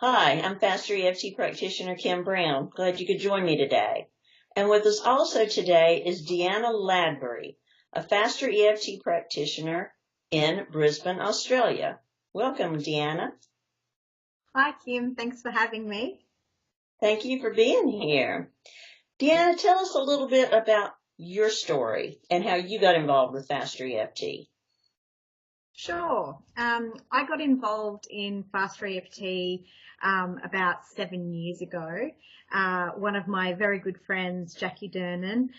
Hi, I'm Faster EFT practitioner Kim Brown. Glad you could join me today. And with us also today is Deanna Ladbury, a Faster EFT practitioner in Brisbane, Australia. Welcome, Deanna. Hi, Kim. Thanks for having me. Thank you for being here. Deanna, tell us a little bit about your story and how you got involved with Faster EFT. Sure. I got involved in Faster EFT about 7 years ago. One of my very good friends, Jackie Dernan,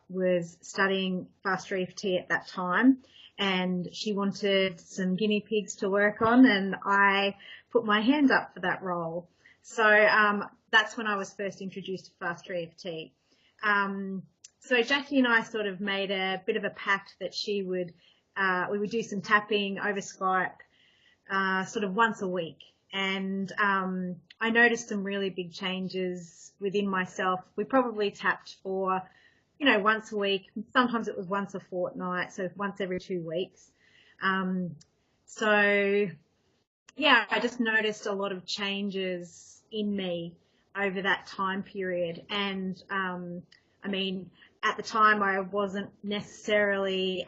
was studying Faster EFT at that time, and she wanted some guinea pigs to work on, and I put my hand up for that role. So that's when I was first introduced to Faster EFT. So Jackie and I sort of made a bit of a pact that we would do some tapping over Skype sort of once a week. And I noticed some really big changes within myself. We probably tapped for, once a week. Sometimes it was once a fortnight, so once every 2 weeks. So, yeah, I just noticed a lot of changes in me over that time period. And, at the time I wasn't necessarily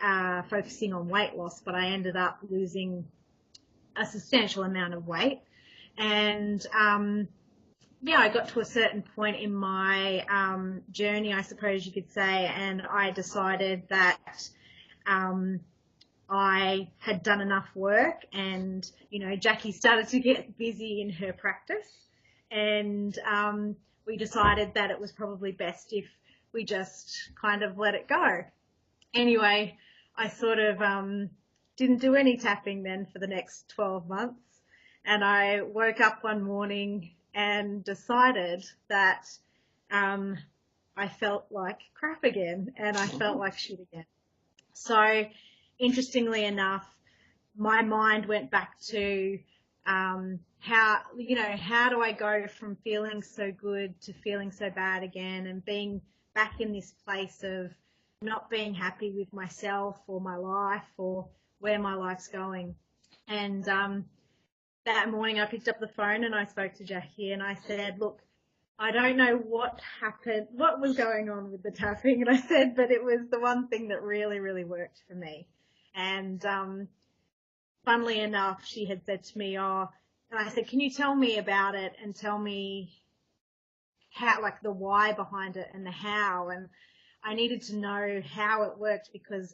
focusing on weight loss, but I ended up losing a substantial amount of weight. And I got to a certain point in my journey, I suppose you could say, and I decided that I had done enough work, and Jackie started to get busy in her practice, and we decided that it was probably best if we just kind of let it go. Anyway, I sort of didn't do any tapping then for the next 12 months. And I woke up one morning and decided that I felt like crap again, and I felt like shit again. So interestingly enough, my mind went back to how do I go from feeling so good to feeling so bad again, and being back in this place of not being happy with myself or my life or where my life's going. And that morning I picked up the phone and I spoke to Jackie and I said, look, I don't know what happened, what was going on with the tapping. And I said, but it was the one thing that really, really worked for me. And funnily enough, she had said to me, and I said, can you tell me about it and tell me how, like the why behind it and the how? And I needed to know how it worked because,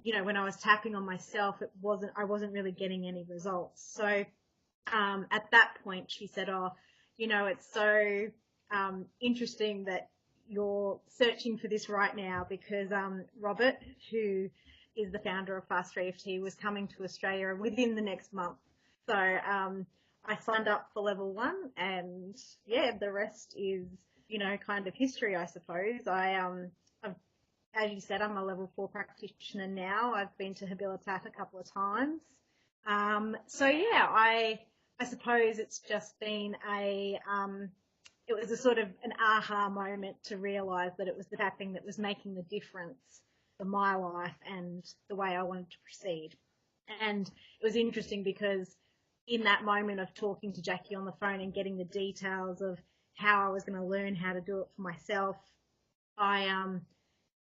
when I was tapping on myself, I wasn't really getting any results. So at that point she said, it's so interesting that you're searching for this right now because Robert, who is the founder of Faster EFT, was coming to Australia within the next month. So I signed up for level 1, and the rest is, kind of history, I suppose. As you said, I'm a level 4 practitioner now. I've been to Habilitat a couple of times. I suppose it's just been it was a sort of an aha moment to realise that it was the tapping that was making the difference for my life and the way I wanted to proceed. And it was interesting because in that moment of talking to Jackie on the phone and getting the details of how I was going to learn how to do it for myself,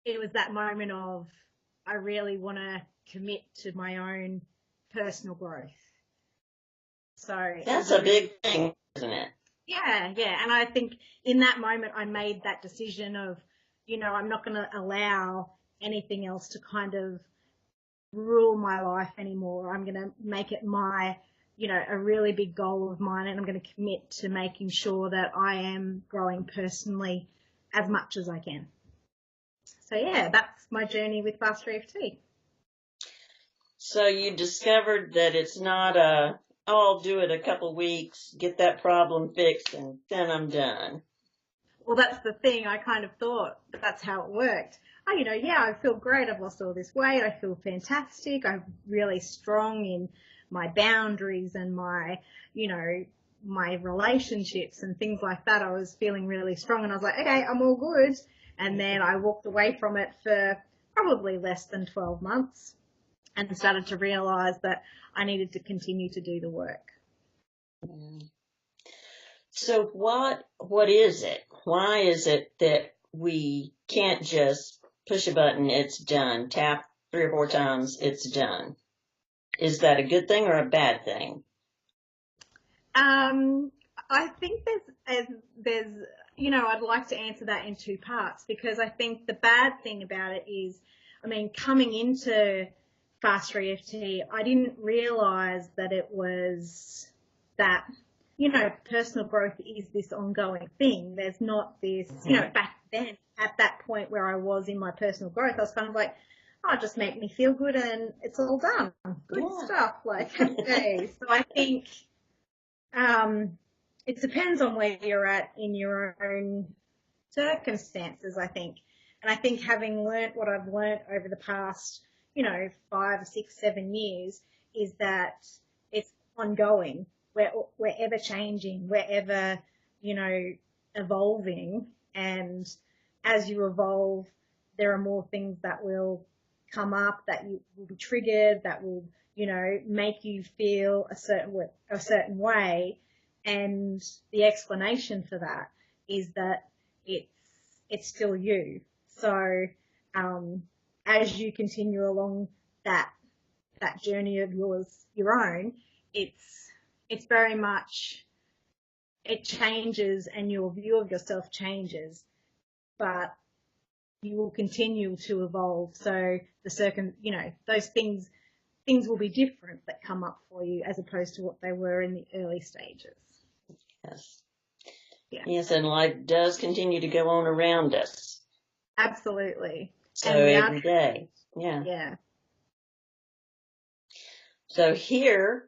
it was that moment of I really want to commit to my own personal growth. So That's a big thing, isn't it? Yeah. And I think in that moment I made that decision of, I'm not going to allow anything else to kind of rule my life anymore. I'm going to make it my, a really big goal of mine, and I'm going to commit to making sure that I am growing personally as much as I can. So that's my journey with Faster EFT. So you discovered that it's not I'll do it a couple weeks, get that problem fixed, and then I'm done. Well, that's the thing. I kind of thought that's how it worked. I feel great. I've lost all this weight. I feel fantastic. I'm really strong in my boundaries and my relationships and things like that. I was feeling really strong, and I was like, okay, I'm all good. And then I walked away from it for probably less than 12 months and started to realise that I needed to continue to do the work. So what is it? Why is it that we can't just push a button, it's done, tap 3 or 4 times, it's done? Is that a good thing or a bad thing? I think there's I'd like to answer that in two parts, because I think the bad thing about it is, I mean, coming into Faster EFT, I didn't realise that it was that, personal growth is this ongoing thing. There's not this, back then at that point where I was in my personal growth, I was kind of like, oh, just make me feel good and it's all done. Good stuff, like happy days. So I think it depends on where you're at in your own circumstances, I think. And I think having learnt what I've learnt over the past, 5, 6, 7 years, is that it's ongoing. We're ever changing, we're ever, evolving. And as you evolve, there are more things that will come up, that you will be triggered, that will, make you feel a certain way. And the explanation for that is that it's still you. So as you continue along that journey of your own, it's very much, it changes and your view of yourself changes, but you will continue to evolve. So those things will be different that come up for you as opposed to what they were in the early stages. Yes. Yeah. Yes, and life does continue to go on around us. Absolutely. So every day. Yeah. Yeah. So here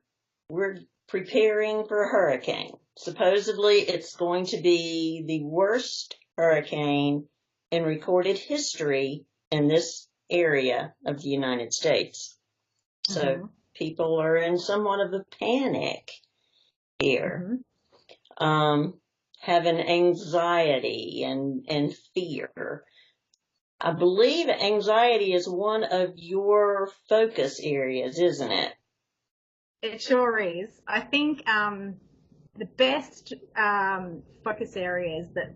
we're preparing for a hurricane. Supposedly it's going to be the worst hurricane in recorded history in this area of the United States. So people are in somewhat of a panic here, having anxiety and fear. I believe anxiety is one of your focus areas, isn't it? It sure is. I think the best focus areas that,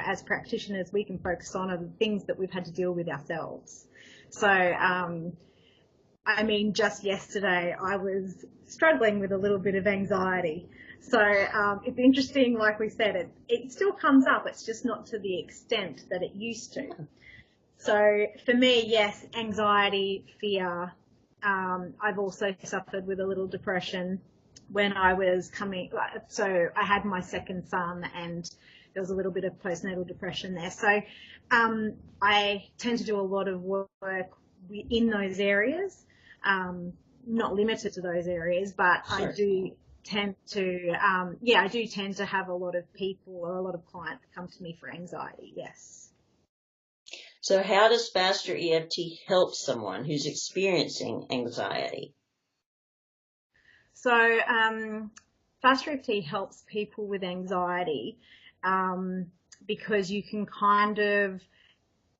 as practitioners we can focus on are the things that we've had to deal with ourselves. So, I mean, just yesterday I was struggling with a little bit of anxiety. So it's interesting, like we said, it still comes up. It's just not to the extent that it used to. So for me, yes, anxiety, fear. I've also suffered with a little depression when I was so I had my second son and there was a little bit of postnatal depression there. So I tend to do a lot of work in those areas, not limited to those areas, but sure. I do tend to have a lot of people or a lot of clients come to me for anxiety, yes. So how does Faster EFT help someone who's experiencing anxiety? So Faster EFT helps people with anxiety because you can kind of,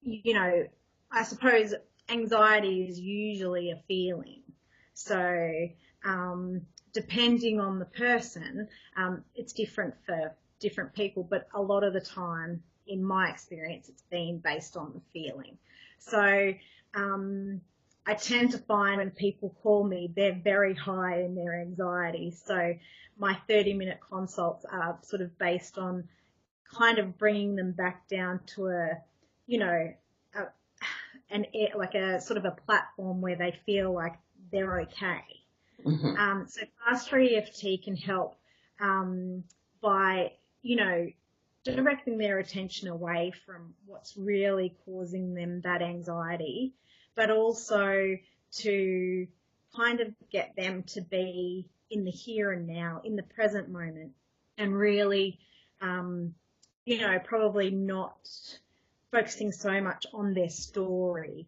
I suppose anxiety is usually a feeling. So depending on the person, it's different for different people, but a lot of the time, in my experience, it's been based on the feeling. So I tend to find when people call me, they're very high in their anxiety. So my 30-minute consults are sort of based on kind of bringing them back down to a sort of a platform where they feel like they're okay. So Faster EFT can help by, directing their attention away from what's really causing them that anxiety, but also to kind of get them to be in the here and now, in the present moment, and really, probably not focusing so much on their story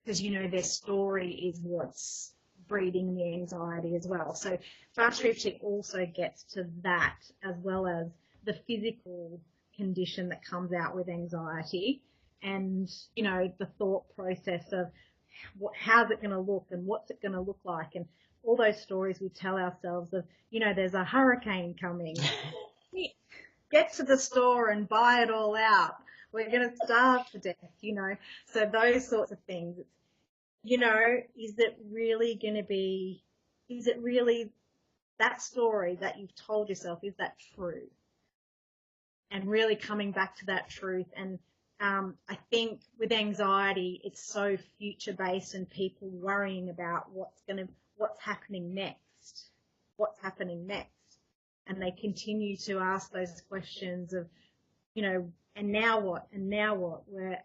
because, their story is what's breeding the anxiety as well. So Faster EFT also gets to that as well as the physical condition that comes out with anxiety and, the thought process of how's it going to look and what's it going to look like and all those stories we tell ourselves of, there's a hurricane coming. get to the store and buy it all out. We're going to starve to death, you know. So those sorts of things. You know, is it really that story that you've told yourself, is that true? And really coming back to that truth. And I think with anxiety, it's so future based and people worrying about what's happening next. What's happening next? And they continue to ask those questions of, you know, and now what? And now what? Where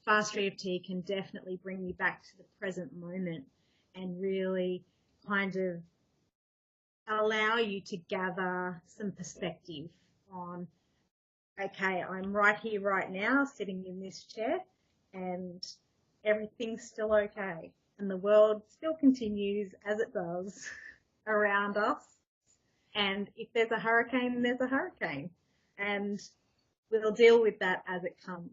Faster EFT can definitely bring you back to the present moment and really kind of allow you to gather some perspective on, okay, I'm right here, right now, sitting in this chair, and everything's still okay. And the world still continues as it does around us. And if there's a hurricane, there's a hurricane. And we'll deal with that as it comes.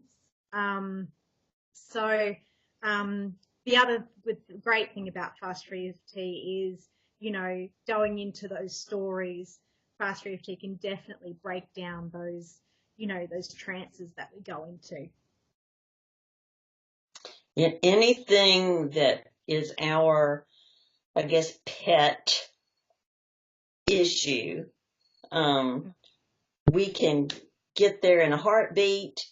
The other great thing about Faster EFT is, you know, going into those stories, Faster EFT can definitely break down those, you know, those trances that we go into. Yeah, anything that is our, I guess, pet issue, we can get there in a heartbeat,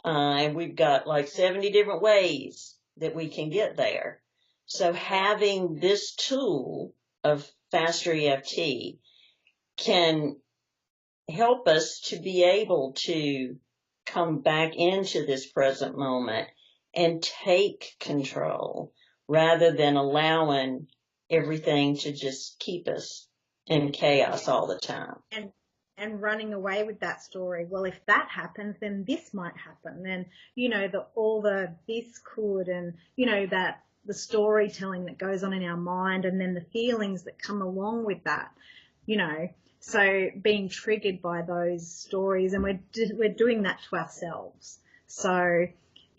and we've got like 70 different ways that we can get there. So having this tool of Faster EFT can help us to be able to come back into this present moment and take control rather than allowing everything to just keep us in chaos all the time. And running away with that story. Well, if that happens, then this might happen. And, you know, this could, and, you know, that the storytelling that goes on in our mind, and then the feelings that come along with that, you know. So being triggered by those stories, and we're doing that to ourselves. So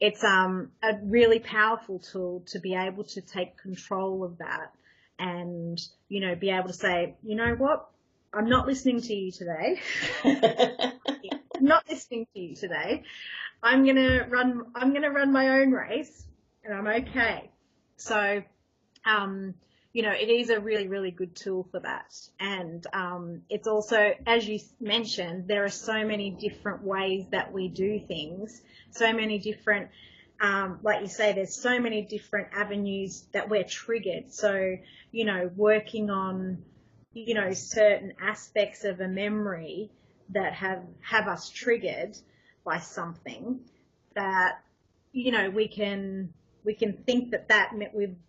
it's a really powerful tool to be able to take control of that and, you know, be able to say, you know what? I'm not listening to you today. I'm not listening to you today. I'm gonna run my own race, and I'm okay. So, you know, it is a really, really good tool for that. And it's also, as you mentioned, there are so many different ways that we do things, so many different, like you say, there's so many different avenues that we're triggered. So, you know, working on, you know, certain aspects of a memory that have us triggered by something that, you know, we can think that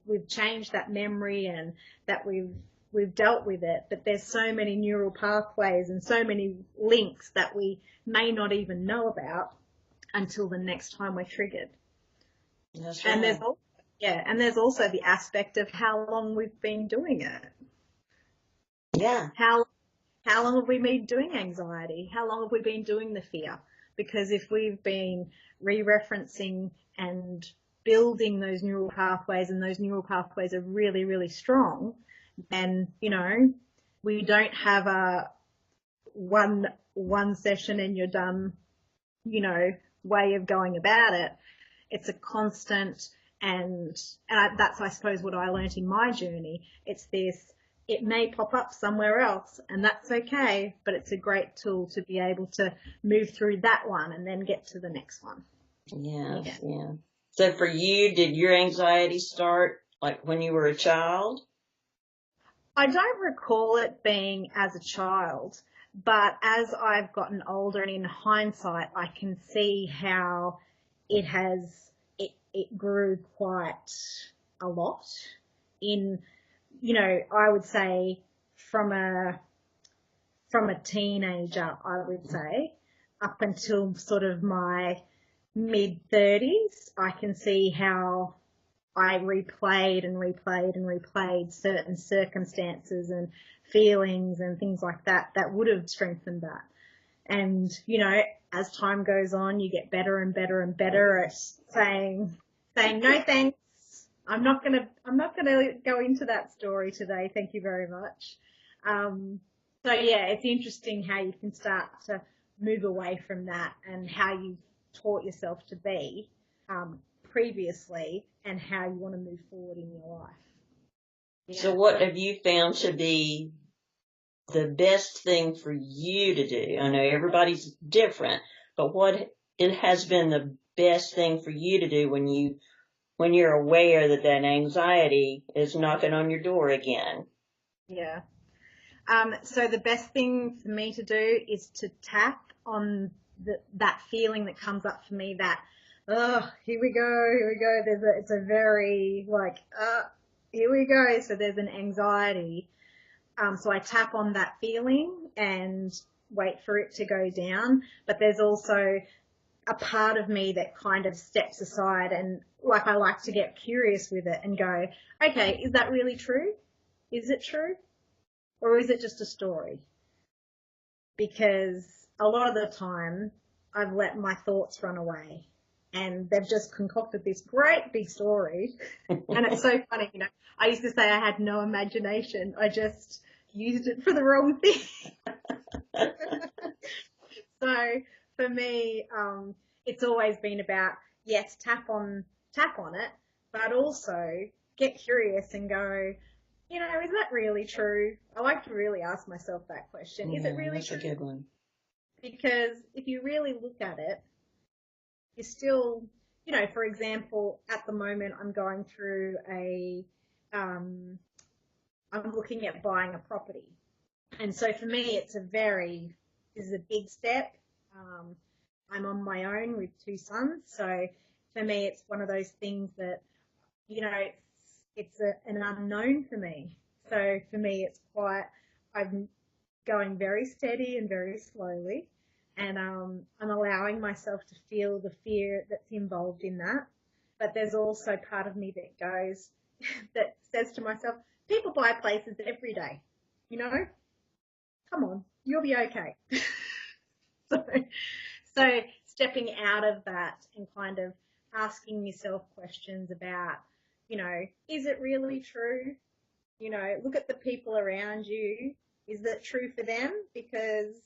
we've changed that memory and that we've dealt with it, but there's so many neural pathways and so many links that we may not even know about until the next time we're triggered. That's right. And there's also the aspect of how long we've been doing it. Yeah. How long have we been doing anxiety? How long have we been doing the fear? Because if we've been re-referencing and building those neural pathways, and those neural pathways are really, really strong, then, you know, we don't have a one session and you're done, you know, way of going about it. It's a constant, and that's, I suppose, what I learned in my journey. It's this. It may pop up somewhere else, and that's okay, but it's a great tool to be able to move through that one and then get to the next one. Yes, yeah. So for you, did your anxiety start like when you were a child? I don't recall it being as a child, but as I've gotten older and in hindsight, I can see how it grew quite a lot in, you know, I would say from a teenager, I would say, up until sort of my mid-30s, I can see how I replayed certain circumstances and feelings and things like that would have strengthened that. And, you know, as time goes on, you get better and better and better at saying no thanks. I'm not gonna go into that story today. Thank you very much. So yeah, it's interesting how you can start to move away from that and how you've taught yourself to be previously and how you want to move forward in your life. So Yeah. what have you found to be the best thing for you to do? I know everybody's different, but what it has been the best thing for you to do when you're aware that that anxiety is knocking on your door again? Yeah. So the best thing for me to do is to tap on that feeling that comes up for me that, oh, here we go. It's a very here we go. So there's an anxiety. So I tap on that feeling and wait for it to go down. But there's also a part of me that kind of steps aside and I like to get curious with it and go, okay, is that really true? Is it true? Or is it just a story? Because a lot of the time I've let my thoughts run away and they've just concocted this great big story. And it's so funny, I used to say I had no imagination. I just used it for the wrong thing. So for me, it's always been about, yes, tap on it, but also get curious and go, is that really true? I like to really ask myself that question. Is it really That's true? a good one. Because if you really look at it, you're still, for example, at the moment I'm going through I'm looking at buying a property. And so for me, this is a big step. Um, I'm on my own with two sons. So for me, it's one of those things that, it's an unknown for me. So for me, I'm going very steady and very slowly. And I'm allowing myself to feel the fear that's involved in that. But there's also part of me that says to myself, people buy places every day, you know? Come on, you'll be okay. so, so stepping out of that and kind of asking yourself questions about, is it really true? Look at the people around you. Is that true for them? Because,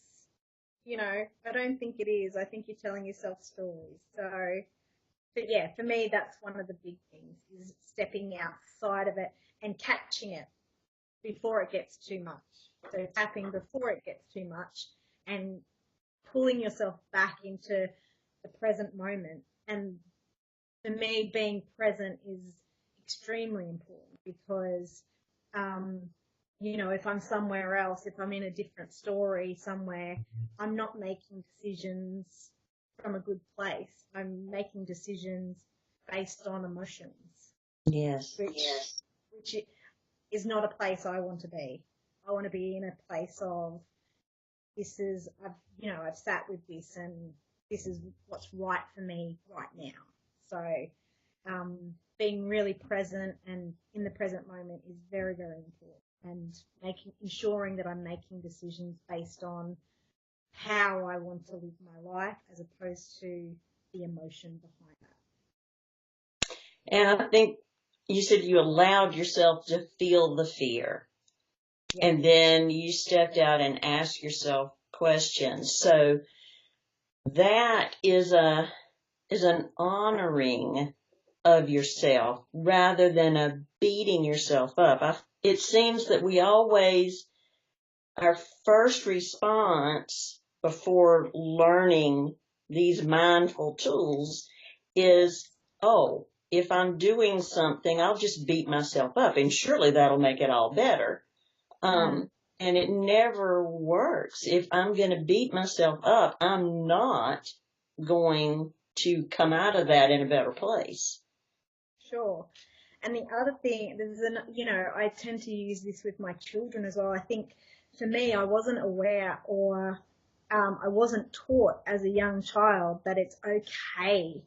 I don't think it is. I think you're telling yourself stories. So, but yeah, for me, that's one of the big things is stepping outside of it and catching it before it gets too much. So tapping before it gets too much and pulling yourself back into the present moment. And for me, being present is extremely important because, if I'm somewhere else, if I'm in a different story somewhere, I'm not making decisions from a good place. I'm making decisions based on emotions, Yes. which is not a place I want to be. I want to be in a place of I've sat with this and this is what's right for me right now. So being really present and in the present moment is very, very important, and ensuring that I'm making decisions based on how I want to live my life as opposed to the emotion behind that. And I think you said you allowed yourself to feel the fear. Yeah. And then you stepped out and asked yourself questions. So that is an honoring of yourself rather than a beating yourself up. It seems that our first response before learning these mindful tools is, oh, if I'm doing something, I'll just beat myself up and surely that'll make it all better. And it never works. If I'm going to beat myself up, I'm not going to come out of that in a better place. Sure. And the other thing, I tend to use this with my children as well. I think for me, I wasn't aware or I wasn't taught as a young child that it's okay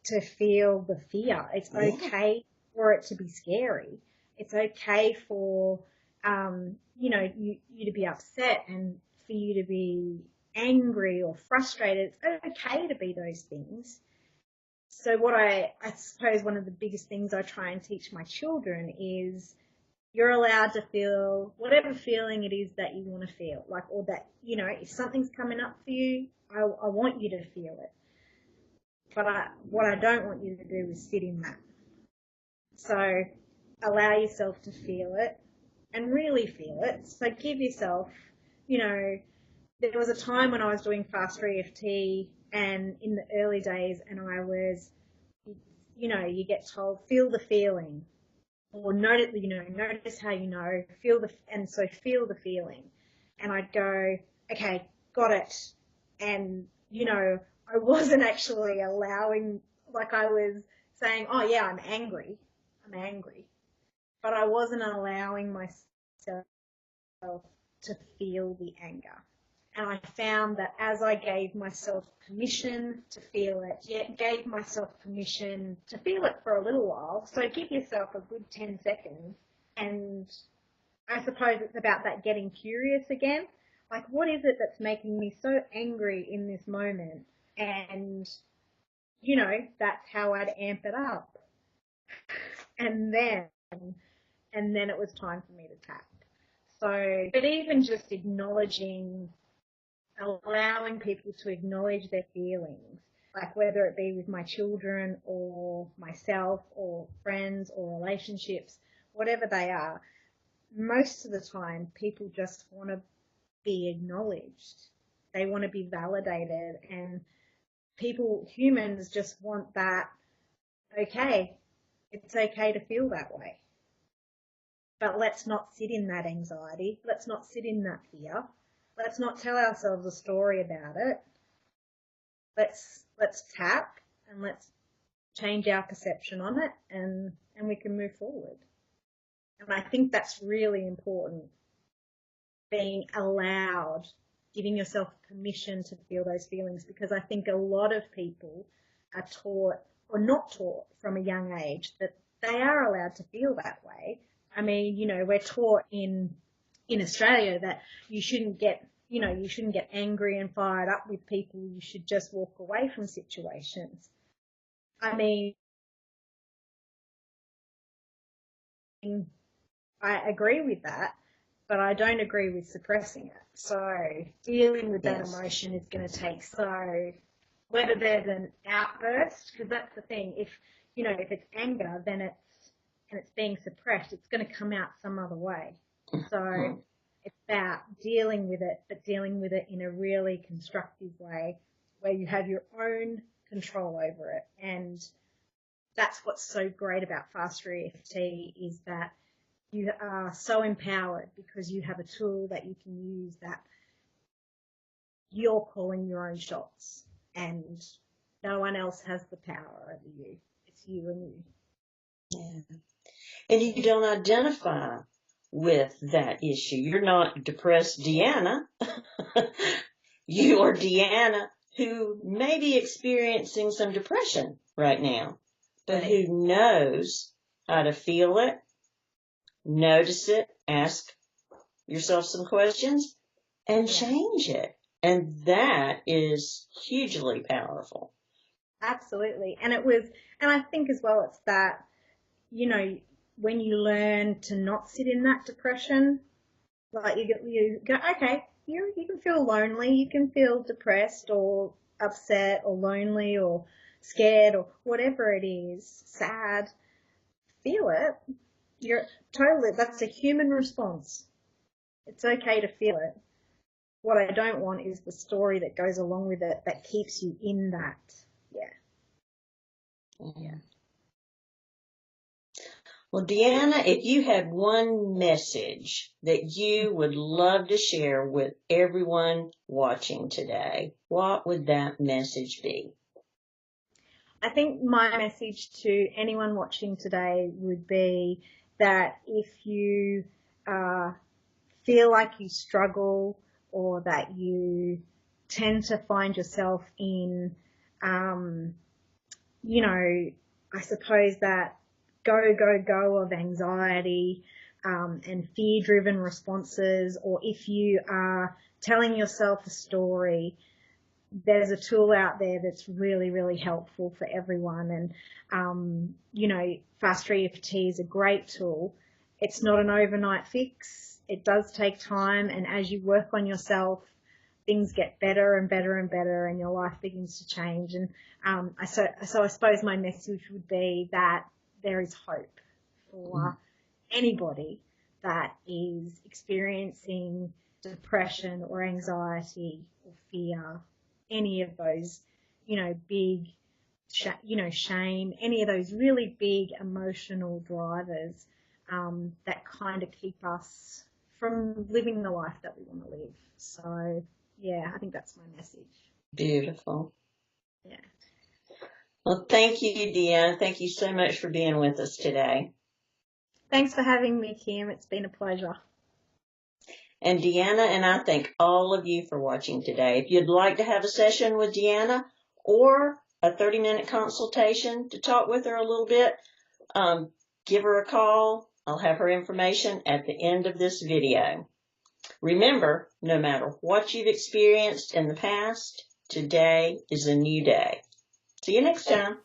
to feel the fear. It's okay for it to be scary. It's okay for, you to be upset and for you to be angry or frustrated. It's okay to be those things. So what I suppose one of the biggest things I try and teach my children is You're allowed to feel whatever feeling it is that you want to feel, like, or that, if something's coming up for you, I want you to feel it. But what I don't want you to do is sit in that. So allow yourself to feel it and really feel it. So give yourself, there was a time when I was doing Faster EFT and in the early days, and I was, you get told, feel the feeling. Or notice how feel the feeling. And I'd go, okay, got it. And, I wasn't actually allowing, like I was saying, oh yeah, I'm angry. But I wasn't allowing myself to feel the anger. And I found that as I gave myself permission to feel it, gave myself permission to feel it for a little while, so give yourself a good 10 seconds, and I suppose it's about that getting curious again. Like, what is it that's making me so angry in this moment? And, that's how I'd amp it up. And then it was time for me to tap. So, but even just allowing people to acknowledge their feelings, like whether it be with my children or myself or friends or relationships, whatever they are, most of the time people just want to be acknowledged. They want to be validated, and humans just want that, okay, it's okay to feel that way. But let's not sit in that anxiety. Let's not sit in that fear. Let's not tell ourselves a story about it. Let's tap and let's change our perception on it, and we can move forward. And I think that's really important, being allowed, giving yourself permission to feel those feelings, because I think a lot of people are taught or not taught from a young age that they are allowed to feel that way. I mean, we're taught in Australia that you shouldn't get angry and fired up with people. You should just walk away from situations. I mean, I agree with that, but I don't agree with suppressing it. So dealing with that emotion is going to take, whether there's an outburst, because that's the thing, if it's anger, then it's being suppressed, it's going to come out some other way. So it's about dealing with it, but dealing with it in a really constructive way where you have your own control over it. And that's what's so great about Faster EFT, is that you are so empowered because you have a tool that you can use, that you're calling your own shots and no one else has the power over you. It's you and you. Yeah. And you don't identify with that issue. You're not depressed Deanna. You are Deanna who may be experiencing some depression right now, but who knows how to feel it, notice it, ask yourself some questions, and change it. And that is hugely powerful. Absolutely. And I think as well, it's that, when you learn to not sit in that depression, like you go, okay, you can feel lonely, you can feel depressed or upset or lonely or scared or whatever it is, sad, feel it. That's a human response. It's okay to feel it. What I don't want is the story that goes along with it that keeps you in that. Yeah. Well, Deanna, if you had one message that you would love to share with everyone watching today, what would that message be? I think my message to anyone watching today would be that if you feel like you struggle, or that you tend to find yourself in, I suppose that go of anxiety and fear-driven responses, or if you are telling yourself a story, there's a tool out there that's really, really helpful for everyone. And, Faster EFT is a great tool. It's not an overnight fix. It does take time, and as you work on yourself, things get better and better and better, and your life begins to change. And so I suppose my message would be that there is hope for anybody that is experiencing depression or anxiety or fear, any of those, big, shame, any of those really big emotional drivers that kind of keep us from living the life that we want to live. So, yeah, I think that's my message. Beautiful. Yeah. Well, thank you, Deanna. Thank you so much for being with us today. Thanks for having me, Kim. It's been a pleasure. And Deanna and I thank all of you for watching today. If you'd like to have a session with Deanna or a 30-minute consultation to talk with her a little bit, give her a call. I'll have her information at the end of this video. Remember, no matter what you've experienced in the past, today is a new day. See you next time.